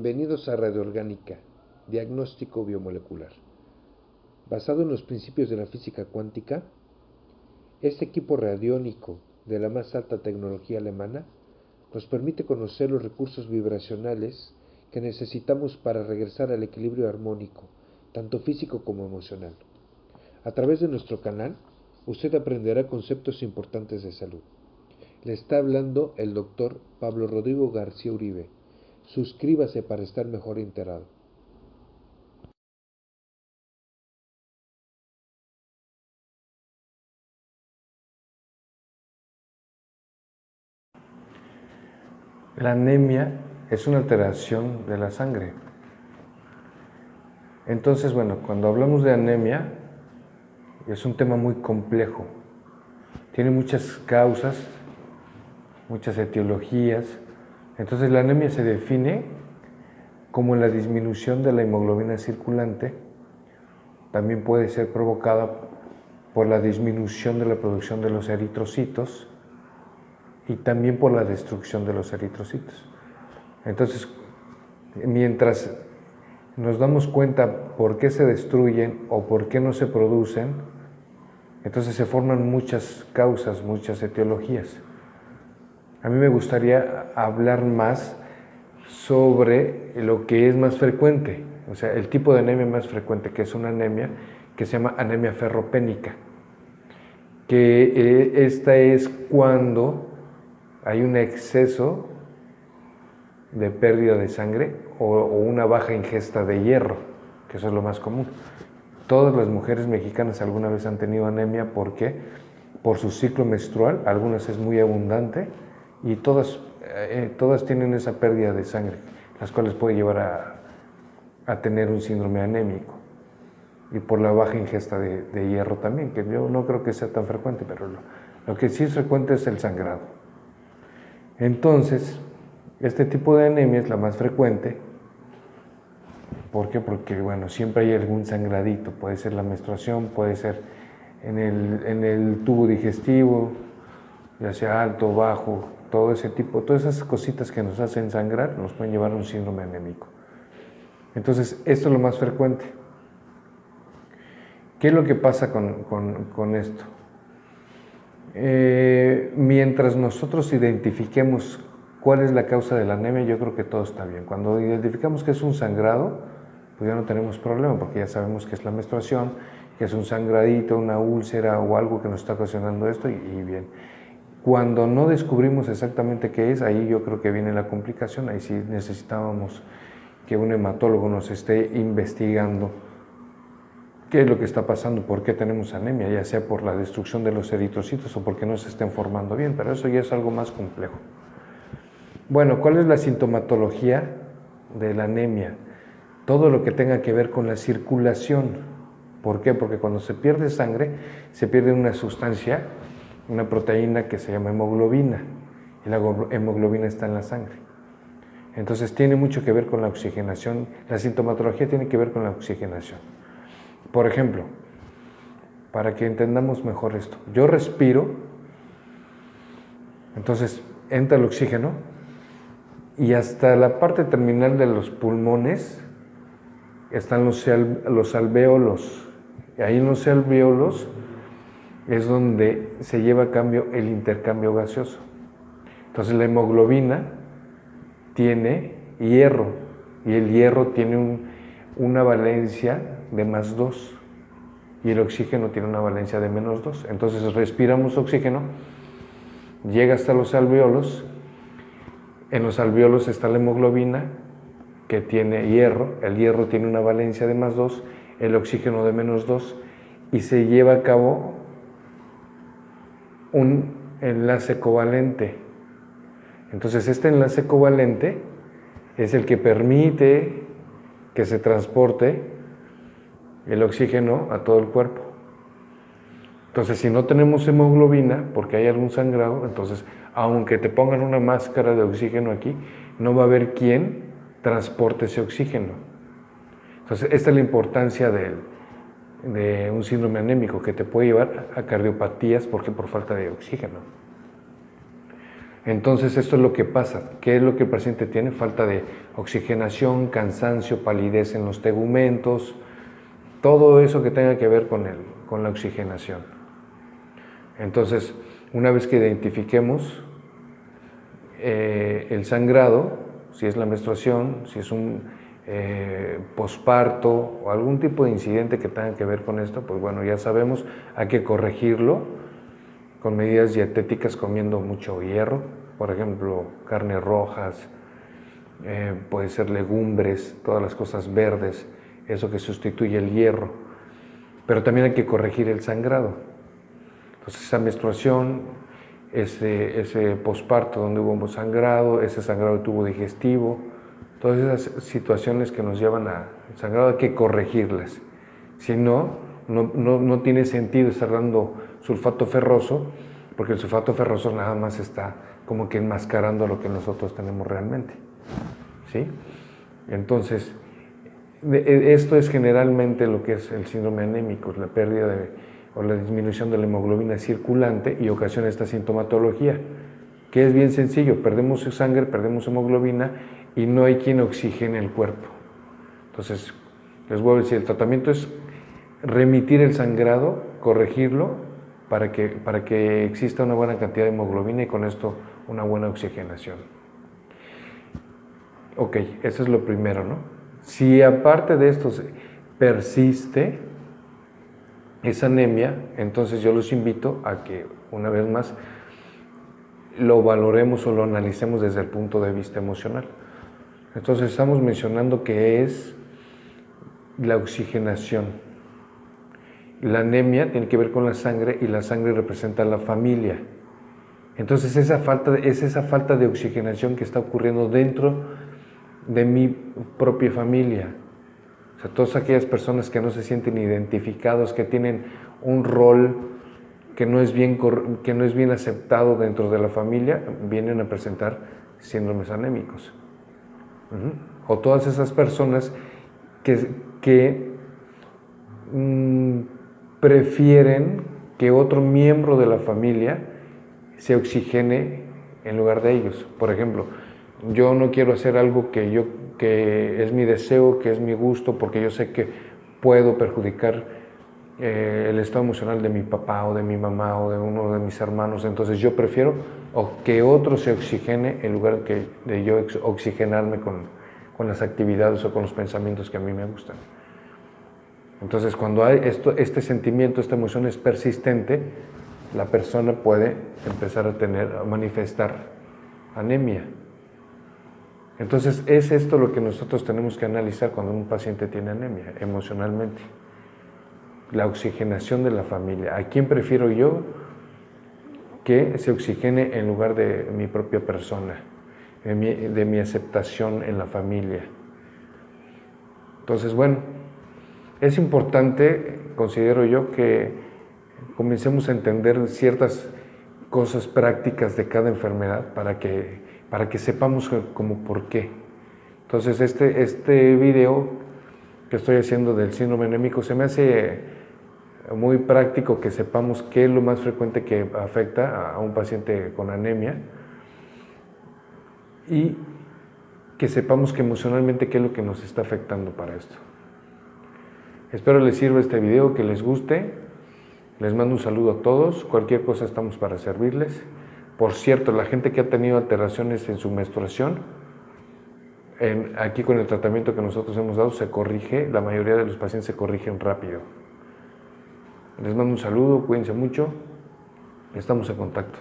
Bienvenidos a Radio Orgánica, diagnóstico biomolecular. Basado en los principios de la física cuántica, este equipo radiónico de la más alta tecnología alemana nos permite conocer los recursos vibracionales que necesitamos para regresar al equilibrio armónico, tanto físico como emocional. A través de nuestro canal, usted aprenderá conceptos importantes de salud. Le está hablando el doctor Pablo Rodrigo García Uribe. Suscríbase para estar mejor enterado. La anemia es una alteración de la sangre. Entonces, cuando hablamos de anemia, es un tema muy complejo. Tiene muchas causas, muchas etiologías. Entonces, la anemia se define como la disminución de la hemoglobina circulante. También puede ser provocada por la disminución de la producción de los eritrocitos y también por la destrucción de los eritrocitos. Entonces, mientras nos damos cuenta por qué se destruyen o por qué no se producen, entonces se forman muchas causas, muchas etiologías. A mí me gustaría hablar más sobre lo que es más frecuente, o sea, el tipo de anemia más frecuente, que es una anemia que se llama anemia ferropénica, que esta es cuando hay un exceso de pérdida de sangre o una baja ingesta de hierro, que eso es lo más común. Todas las mujeres mexicanas alguna vez han tenido anemia porque por su ciclo menstrual, algunas es muy abundante y todas tienen esa pérdida de sangre, las cuales puede llevar a tener un síndrome anémico. Y por la baja ingesta de hierro también, que yo no creo que sea tan frecuente, pero lo que sí es frecuente es el sangrado. Entonces, este tipo de anemia es la más frecuente. ¿Por qué? Porque, siempre hay algún sangradito. Puede ser la menstruación, puede ser en el tubo digestivo, ya sea alto, bajo, todo ese tipo, todas esas cositas que nos hacen sangrar nos pueden llevar a un síndrome anémico. Entonces, esto es lo más frecuente. ¿Qué es lo que pasa con esto? Mientras nosotros identifiquemos cuál es la causa de la anemia, yo creo que todo está bien. Cuando identificamos que es un sangrado, pues ya no tenemos problema, porque ya sabemos que es la menstruación, que es un sangradito, una úlcera o algo que nos está ocasionando esto y bien. Cuando no descubrimos exactamente qué es, ahí yo creo que viene la complicación. Ahí sí necesitábamos que un hematólogo nos esté investigando qué es lo que está pasando, por qué tenemos anemia, ya sea por la destrucción de los eritrocitos o porque no se estén formando bien, pero eso ya es algo más complejo. ¿Cuál es la sintomatología de la anemia? Todo lo que tenga que ver con la circulación. ¿Por qué? Porque cuando se pierde sangre, se pierde una sustancia, una proteína que se llama hemoglobina, y la hemoglobina está en la sangre. Entonces tiene mucho que ver con la oxigenación, la sintomatología tiene que ver con la oxigenación. Por ejemplo, para que entendamos mejor esto, yo respiro, entonces entra el oxígeno y hasta la parte terminal de los pulmones están los alvéolos, y ahí en los alvéolos es donde se lleva a cabo el intercambio gaseoso. Entonces la hemoglobina tiene hierro y el hierro tiene una valencia de +2 y el oxígeno tiene una valencia de -2. Entonces respiramos oxígeno, llega hasta los alvéolos, en los alvéolos está la hemoglobina que tiene hierro, el hierro tiene una valencia de +2, el oxígeno de -2 y se lleva a cabo un enlace covalente. Entonces este enlace covalente es el que permite que se transporte el oxígeno a todo el cuerpo. Entonces, si no tenemos hemoglobina, porque hay algún sangrado, entonces, aunque te pongan una máscara de oxígeno aquí, no va a haber quien transporte ese oxígeno. Entonces, esta es la importancia de un síndrome anémico, que te puede llevar a cardiopatías porque por falta de oxígeno. Entonces esto es lo que pasa. ¿Qué es lo que el paciente tiene? Falta de oxigenación, cansancio, palidez en los tegumentos, todo eso que tenga que ver con la oxigenación. Entonces, una vez que identifiquemos el sangrado, si es la menstruación, si es un posparto o algún tipo de incidente que tenga que ver con esto, pues bueno, ya sabemos, hay que corregirlo con medidas dietéticas, comiendo mucho hierro, por ejemplo, carnes rojas, puede ser legumbres, todas las cosas verdes, eso que sustituye el hierro. Pero también hay que corregir el sangrado. Entonces esa menstruación, ese posparto donde hubo sangrado, ese sangrado de tubo digestivo, todas esas situaciones que nos llevan al sangrado hay que corregirlas. Si no tiene sentido estar dando sulfato ferroso, porque el sulfato ferroso nada más está como que enmascarando lo que nosotros tenemos realmente, ¿sí? Entonces, esto es generalmente lo que es el síndrome anémico, la pérdida o la disminución de la hemoglobina circulante, y ocasiona esta sintomatología, que es bien sencillo: perdemos sangre, perdemos hemoglobina y no hay quien oxigene el cuerpo. Entonces, les voy a decir, el tratamiento es remitir el sangrado, corregirlo, para que exista una buena cantidad de hemoglobina y con esto una buena oxigenación. Ok, eso es lo primero, ¿no? Si aparte de esto persiste esa anemia, entonces yo los invito a que, una vez más, lo valoremos o lo analicemos desde el punto de vista emocional. Entonces estamos mencionando que es la oxigenación. La anemia tiene que ver con la sangre y la sangre representa a la familia. Entonces es esa falta de oxigenación que está ocurriendo dentro de mi propia familia. O sea, todas aquellas personas que no se sienten identificados, que tienen un rol que no es bien aceptado dentro de la familia, vienen a presentar síndromes anémicos. O todas esas personas que prefieren que otro miembro de la familia se oxigene en lugar de ellos. Por ejemplo, yo no quiero hacer algo que es mi deseo, que es mi gusto, porque yo sé que puedo perjudicar el estado emocional de mi papá o de mi mamá o de uno de mis hermanos. Entonces yo prefiero que otro se oxigene en lugar de yo oxigenarme con las actividades o con los pensamientos que a mí me gustan. Entonces, cuando hay este sentimiento, esta emoción es persistente, la persona puede empezar a manifestar anemia. Entonces, es esto lo que nosotros tenemos que analizar cuando un paciente tiene anemia, emocionalmente. La oxigenación de la familia. ¿A quién prefiero yo que se oxigene en lugar de mi propia persona, de mi aceptación en la familia? Entonces, bueno, es importante, considero yo, que comencemos a entender ciertas cosas prácticas de cada enfermedad para que sepamos como por qué. Entonces, este video que estoy haciendo del síndrome anémico se me hace muy práctico que sepamos qué es lo más frecuente que afecta a un paciente con anemia y que sepamos que emocionalmente qué es lo que nos está afectando para esto. Espero les sirva este video, que les guste. Les mando un saludo a todos. Cualquier cosa estamos para servirles. Por cierto, la gente que ha tenido alteraciones en su menstruación, aquí con el tratamiento que nosotros hemos dado se corrige. La mayoría de los pacientes se corrigen rápido. Les mando un saludo, cuídense mucho. Estamos en contacto.